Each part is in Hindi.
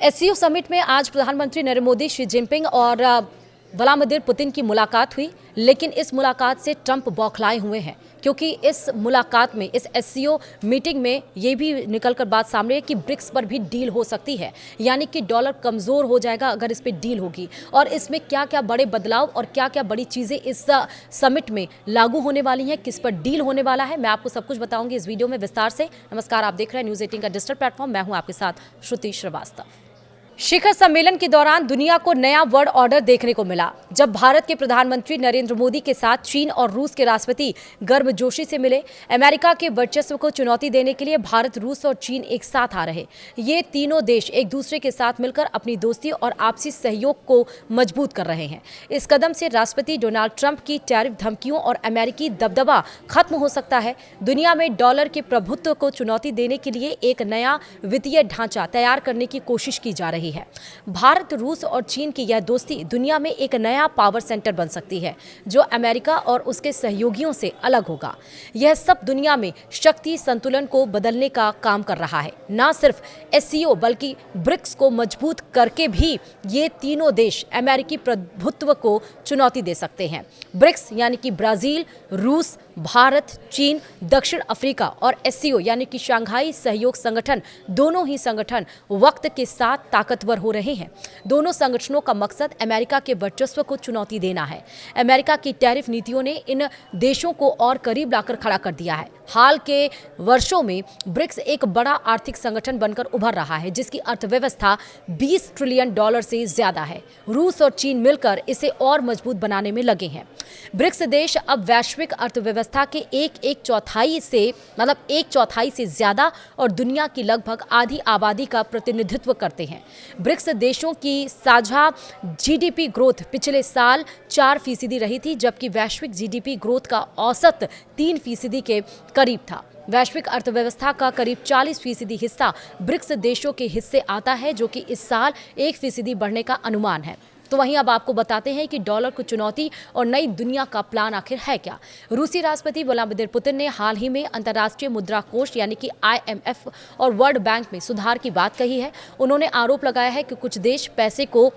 एससीओ समिट में आज प्रधानमंत्री नरेंद्र मोदी, शी जिनपिंग और व्लादिमीर पुतिन की मुलाकात हुई, लेकिन इस मुलाकात से ट्रंप बौखलाए हुए हैं क्योंकि इस मुलाकात में, इस एससीओ मीटिंग में ये भी निकलकर बात सामने है कि ब्रिक्स पर भी डील हो सकती है, यानी कि डॉलर कमज़ोर हो जाएगा अगर इस पर डील होगी। और इसमें क्या क्या बड़े बदलाव और क्या क्या बड़ी चीज़ें इस समिट में लागू होने वाली हैं, किस पर डील होने वाला है, मैं आपको सब कुछ बताऊंगी इस वीडियो में विस्तार से। नमस्कार, आप देख रहे हैं न्यूज़ 18 का डिजिटल प्लेटफॉर्म, मैं हूं आपके साथ श्रुति श्रीवास्तव। शिखर सम्मेलन के दौरान दुनिया को नया वर्ल्ड ऑर्डर देखने को मिला जब भारत के प्रधानमंत्री नरेंद्र मोदी के साथ चीन और रूस के राष्ट्रपति गर्मजोशी से मिले। अमेरिका के वर्चस्व को चुनौती देने के लिए भारत, रूस और चीन एक साथ आ रहे। ये तीनों देश एक दूसरे के साथ मिलकर अपनी दोस्ती और आपसी सहयोग को मजबूत कर रहे हैं। इस कदम से राष्ट्रपति डोनाल्ड ट्रंप की टैरिफ धमकियों और अमेरिकी दबदबा खत्म हो सकता है। दुनिया में डॉलर के प्रभुत्व को चुनौती देने के लिए एक नया वित्तीय ढांचा तैयार करने की कोशिश की जा रही है। भारत, रूस और चीन की यह दोस्ती दुनिया में एक नया पावर सेंटर बन सकती है जो अमेरिका और उसके सहयोगियों से अलग होगा। यह सब दुनिया में शक्ति संतुलन को बदलने का काम कर रहा है। न सिर्फ एससीओ बल्कि ब्रिक्स को मजबूत करके भी ये तीनों देश अमेरिकी प्रभुत्व को चुनौती दे सकते हैं। ब्रिक्स यानी कि ब्राजील, रूस, भारत, चीन, दक्षिण अफ्रीका और एससीओ यानी कि शंघाई सहयोग संगठन, दोनों ही संगठन वक्त के साथ ताकतवर हो रहे हैं। दोनों संगठनों का मकसद अमेरिका के वर्चस्व को चुनौती देना है। अमेरिका की टैरिफ नीतियों ने इन देशों को और करीब लाकर खड़ा कर दिया है। हाल के वर्षों में ब्रिक्स एक बड़ा आर्थिक संगठन बनकर उभर रहा है जिसकी अर्थव्यवस्था $20 ट्रिलियन से ज्यादा है। रूस और चीन मिलकर इसे और मजबूत बनाने में लगे हैं। ब्रिक्स देश अब वैश्विक अर्थव्यवस्था के एक चौथाई से ज्यादा और दुनिया की लगभग आधी आबादी का प्रतिनिधित्व करते हैं। ब्रिक्स देशों की साझा जीडीपी ग्रोथ पिछले साल 4% रही थी, जबकि वैश्विक जीडीपी ग्रोथ का औसत 3% के करीब था। वैश्विक अर्थव्यवस्था का करीब 40% हिस्सा ब्रिक्स देशों के हिस्से आता है, जो कि इस साल 1% बढ़ने का अनुमान है। तो वहीं अब आपको बताते हैं कि डॉलर को चुनौती और नई दुनिया का प्लान आखिर है क्या। रूसी राष्ट्रपति व्लादिमीर पुतिन ने हाल ही में अंतर्राष्ट्रीय मुद्रा कोष यानी कि IMF और वर्ल्ड बैंक में सुधार की बात कही है। उन्होंने आरोप लगाया है कि कुछ देश पैसे को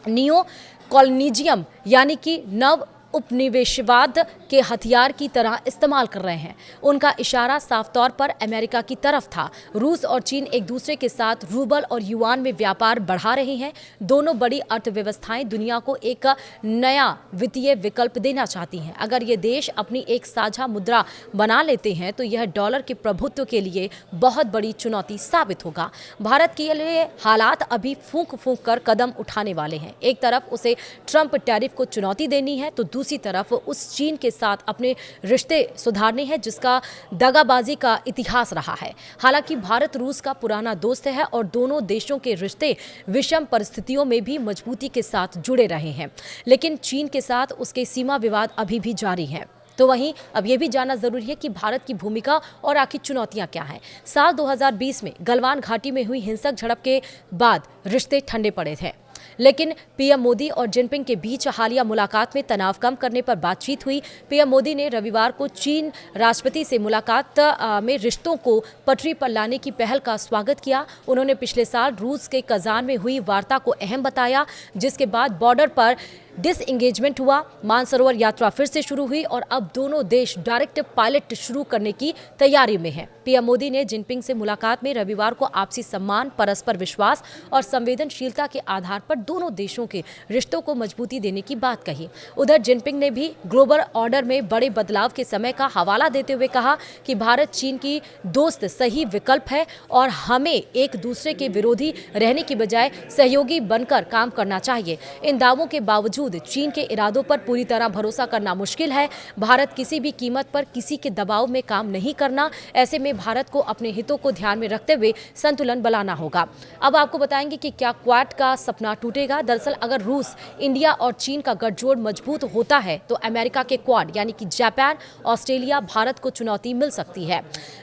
नियो कॉलोनियलिज्म यानी कि नव उपनिवेशवाद के हथियार की तरह इस्तेमाल कर रहे हैं। उनका इशारा साफ तौर पर अमेरिका की तरफ था। रूस और चीन एक दूसरे के साथ रूबल और युआन में व्यापार बढ़ा रहे हैं। दोनों बड़ी अर्थव्यवस्थाएं दुनिया को एक नया वित्तीय विकल्प देना चाहती हैं। अगर ये देश अपनी एक साझा मुद्रा बना लेते हैं तो यह डॉलर के प्रभुत्व के लिए बहुत बड़ी चुनौती साबित होगा। भारत के लिए हालात अभी फूंक फूंक कर कदम उठाने वाले हैं। एक तरफ उसे ट्रंप टैरिफ को चुनौती देनी है तो दूसरी तरफ उस चीन के साथ अपने रिश्ते सुधारने हैं जिसका दगाबाजी का इतिहास रहा है। हालांकि भारत रूस का पुराना दोस्त है और दोनों देशों के रिश्ते विषम परिस्थितियों में भी मजबूती के साथ जुड़े रहे हैं, लेकिन चीन के साथ उसके सीमा विवाद अभी भी जारी है। तो वहीं अब यह भी जानना जरूरी है कि भारत की भूमिका और आखिर चुनौतियां क्या हैं। साल 2020 में गलवान घाटी में हुई हिंसक झड़प के बाद रिश्ते ठंडे पड़े थे, लेकिन पीएम मोदी और जिनपिंग के बीच हालिया मुलाकात में तनाव कम करने पर बातचीत हुई। पीएम मोदी ने रविवार को चीन राष्ट्रपति से मुलाकात में रिश्तों को पटरी पर लाने की पहल का स्वागत किया। उन्होंने पिछले साल रूस के कजान में हुई वार्ता को अहम बताया, जिसके बाद बॉर्डर पर डिसएंगेजमेंट हुआ। मानसरोवर यात्रा फिर से शुरू हुई और अब दोनों देश डायरेक्ट पायलट शुरू करने की तैयारी में हैं। पीएम मोदी ने जिनपिंग से मुलाकात में रविवार को आपसी सम्मान, परस्पर विश्वास और संवेदनशीलता के आधार पर दोनों देशों के रिश्तों को मजबूती देने की बात कही। उधर जिनपिंग ने भी ग्लोबल ऑर्डर में बड़े बदलाव के समय का हवाला देते हुए कहा कि भारत चीन की दोस्त सही विकल्प है और हमें एक दूसरे के विरोधी रहने की बजाय सहयोगी बनकर काम करना चाहिए। इन दावों के बावजूद चीन के इरादों पर पूरी तरह भरोसा करना मुश्किल है। भारत किसी भी कीमत पर किसी के दबाव में काम नहीं करना। ऐसे में भारत को अपने हितों को ध्यान में रखते हुए संतुलन बनाना होगा। अब आपको बताएंगे कि क्या क्वाड का सपना टूटेगा। दरअसल अगर रूस, इंडिया और चीन का गठजोड़ मजबूत होता है तो अमेरिका के क्वाड यानी कि जापान, ऑस्ट्रेलिया, भारत को चुनौती मिल सकती है।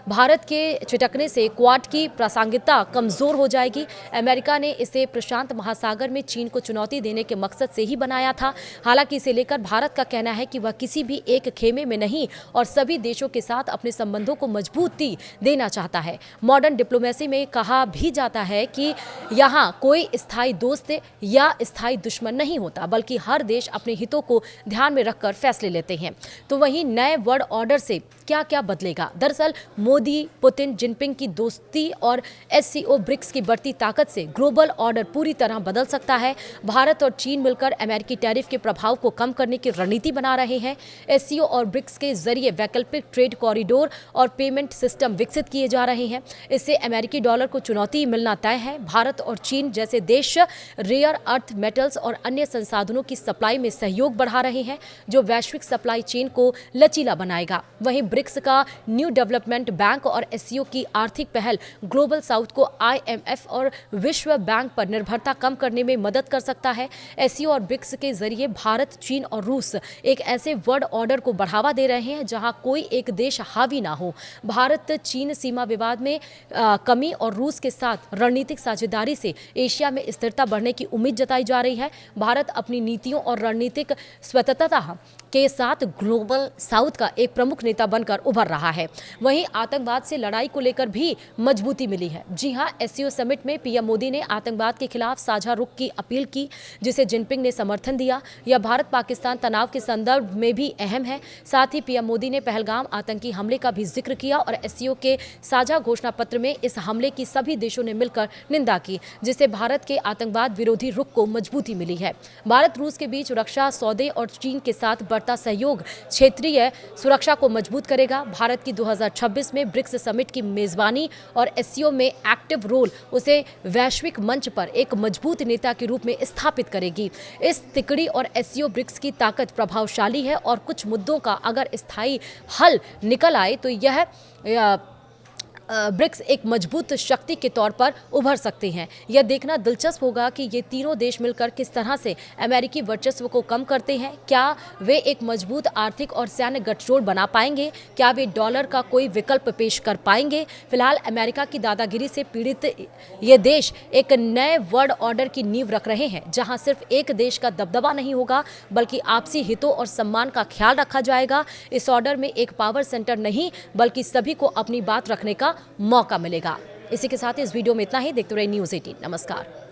भारत के छिटकने से क्वाड की प्रासंगिकता कमजोर हो जाएगी। अमेरिका ने इसे प्रशांत महासागर में चीन को चुनौती देने के मकसद से ही बनाया था। हालांकि इसे लेकर भारत का कहना है कि वह किसी भी एक खेमे में नहीं और सभी देशों के साथ अपने संबंधों को मजबूती देना चाहता है। मॉडर्न डिप्लोमेसी में कहा भी जाता है कि यहाँ कोई स्थायी दोस्त या स्थायी दुश्मन नहीं होता, बल्कि हर देश अपने हितों को ध्यान में रखकर फैसले लेते हैं। तो वहीं नए वर्ल्ड ऑर्डर से क्या क्या बदलेगा? दरअसल मोदी, पुतिन, जिनपिंग की दोस्ती और एससीओ ब्रिक्स की बढ़ती ताकत से ग्लोबल ऑर्डर पूरी तरह बदल सकता है। भारत और चीन मिलकर अमेरिकी टैरिफ के प्रभाव को कम करने की रणनीति बना रहे हैं। एससीओ और ब्रिक्स के जरिए वैकल्पिक ट्रेड कॉरिडोर और पेमेंट सिस्टम विकसित किए जा रहे हैं। इससे अमेरिकी डॉलर को चुनौती मिलना तय है। भारत और चीन जैसे देश रेयर अर्थ मेटल्स और अन्य संसाधनों की सप्लाई में सहयोग बढ़ा रहे हैं, जो वैश्विक सप्लाई चेन को लचीला बनाएगा। वहीं ब्रिक्स का न्यू डेवलपमेंट बैंक और एससीओ की आर्थिक पहल ग्लोबल साउथ को आईएमएफ और विश्व बैंक पर निर्भरता कम करने में मदद कर सकता है। एससीओ और ब्रिक्स के जरिए भारत, चीन और रूस एक ऐसे वर्ल्ड ऑर्डर को बढ़ावा दे रहे हैं जहां कोई एक देश हावी ना हो। भारत चीन सीमा विवाद में कमी और रूस के साथ रणनीतिक साझेदारी से एशिया में स्थिरता बढ़ने की उम्मीद जताई जा रही है। भारत अपनी नीतियों और रणनीतिक स्वतंत्रता के साथ ग्लोबल साउथ का एक प्रमुख नेता बनकर उभर रहा है। वहीं आतंकवाद से लड़ाई को लेकर भी मजबूती मिली है। जी हां, एससीओ समिट में पीएम मोदी ने आतंकवाद के खिलाफ साझा रुख की अपील की, जिसे जिनपिंग ने समर्थन दिया। यह भारत पाकिस्तान तनाव के संदर्भ में भी अहम है। साथ ही पीएम मोदी ने पहलगाम आतंकी हमले का भी जिक्र किया और एससीओ के साझा घोषणा पत्र में इस हमले की सभी देशों ने मिलकर निंदा की, जिससे भारत के आतंकवाद विरोधी रुख को मजबूती मिली है। भारत रूस के बीच रक्षा सौदे और चीन के साथ बढ़ता सहयोग क्षेत्रीय सुरक्षा को मजबूत करेगा। भारत की 2026 में ब्रिक्स समिट की मेजबानी और एससीओ में एक्टिव रोल उसे वैश्विक मंच पर एक मजबूत नेता के रूप में स्थापित करेगी। इस तिकड़ी और एससीओ ब्रिक्स की ताकत प्रभावशाली है और कुछ मुद्दों का अगर स्थायी हल निकल आए तो यह ब्रिक्स एक मजबूत शक्ति के तौर पर उभर सकते हैं। यह देखना दिलचस्प होगा कि ये तीनों देश मिलकर किस तरह से अमेरिकी वर्चस्व को कम करते हैं। क्या वे एक मजबूत आर्थिक और सैन्य गठजोड़ बना पाएंगे? क्या वे डॉलर का कोई विकल्प पेश कर पाएंगे? फिलहाल अमेरिका की दादागिरी से पीड़ित ये देश एक नए वर्ल्ड ऑर्डर की नींव रख रहे हैं, जहां सिर्फ एक देश का दबदबा नहीं होगा, बल्कि आपसी हितों और सम्मान का ख्याल रखा जाएगा। इस ऑर्डर में एक पावर सेंटर नहीं, बल्कि सभी को अपनी बात रखने का मौका मिलेगा। इसी के साथ इस वीडियो में इतना ही। देखते रहिए न्यूज़ 18। नमस्कार।